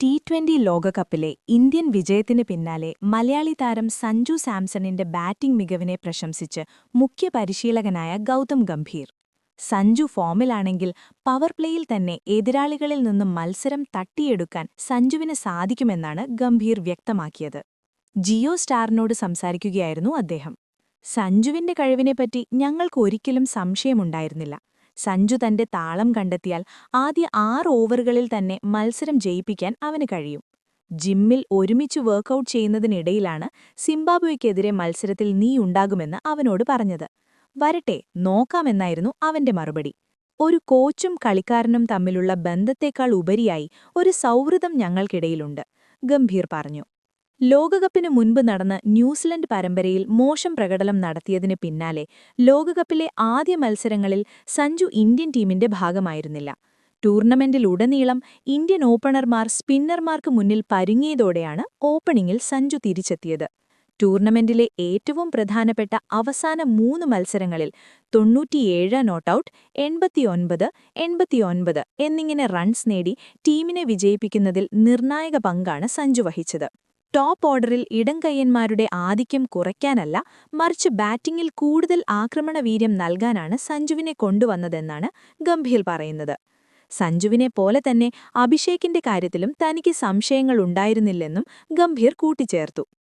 ടി20 ലോകകപ്പിലെ ഇന്ത്യൻ വിജയത്തിന് പിന്നാലെ മലയാളി താരം സഞ്ജു സാംസണിന്റെ ബാറ്റിംഗ് മികവിനെ പ്രശംസിച്ച് മുഖ്യ പരിശീലകനായ ഗൗതം ഗംഭീർ. സഞ്ജു ഫോമിലാണെങ്കിൽ പവർ പ്ലേയിൽ തന്നെ എതിരാളികളിൽ നിന്നും മത്സരം തട്ടിയെടുക്കാൻ സഞ്ജുവിന് സാധിക്കുമെന്നാണ് ഗംഭീർ വ്യക്തമാക്കിയത്. ജിയോ സ്റ്റാറിനോട് സംസാരിക്കുകയായിരുന്നു അദ്ദേഹം. സഞ്ജുവിന്റെ കഴിവിനെപ്പറ്റി ഞങ്ങൾക്കൊരിക്കലും സംശയമുണ്ടായിരുന്നില്ല. സഞ്ജു തന്റെ താളം കണ്ടെത്തിയാൽ ആദ്യ 6 ഓവറുകളിൽ തന്നെ മത്സരം ജയിപ്പിക്കാൻ അവന് കഴിയും. ജിമ്മിൽ ഒരുമിച്ച് വർക്കൌട്ട് ചെയ്യുന്നതിനിടയിലാണ് സിംബാബ്വേക്കെതിരെ മത്സരത്തിൽ നീയുണ്ടാകുമെന്ന് അവനോട് പറഞ്ഞത്. വരട്ടെ, നോക്കാമെന്നായിരുന്നു അവന്റെ മറുപടി. ഒരു കോച്ചും കളിക്കാരനും തമ്മിലുള്ള ബന്ധത്തേക്കാൾ ഉപരിയായി ഒരു സൗഹൃദം ഞങ്ങൾക്കിടയിലുണ്ട്, ഗംഭീർ പറഞ്ഞു. ലോകകപ്പിന് മുൻപ് നടന്ന ന്യൂസിലൻഡ് പരമ്പരയിൽ മോശം പ്രകടനം നടത്തിയതിന് പിന്നാലെ ലോകകപ്പിലെ ആദ്യ മത്സരങ്ങളിൽ സഞ്ജു ഇന്ത്യൻ ടീമിന്റെ ഭാഗമായിരുന്നില്ല. ടൂർണമെന്റിലുടനീളം ഇന്ത്യൻ ഓപ്പണർമാർ സ്പിന്നർമാർക്ക് മുന്നിൽ പരുങ്ങിയതോടെയാണ് ഓപ്പണിംഗിൽ സഞ്ജു തിരിച്ചെത്തിയത്. ടൂർണമെന്റിലെ ഏറ്റവും പ്രധാനപ്പെട്ട അവസാന 3 മത്സരങ്ങളിൽ 97 നോട്ടൌട്ട്, 89, 89 എന്നിങ്ങനെ റൺസ് നേടി ടീമിനെ വിജയിപ്പിക്കുന്നതിൽ നിർണായക പങ്കാണ് സഞ്ജു വഹിച്ചത്. ടോപ്പ് ഓർഡറിൽ ഇടംകയ്യന്മാരുടെ ആധിക്യം കുറയ്ക്കാനല്ല, മറിച്ച് ബാറ്റിംഗിൽ കൂടുതൽ ആക്രമണവീര്യം നൽകാനാണ് സഞ്ജുവിനെ കൊണ്ടുവന്നതെന്നാണ് ഗംഭീർ പറയുന്നത്. സഞ്ജുവിനെ പോലെ തന്നെ അഭിഷേകിന്റെ കാര്യത്തിലും തനിക്ക് സംശയങ്ങളുണ്ടായിരുന്നില്ലെന്നും ഗംഭീർ കൂട്ടിച്ചേർത്തു.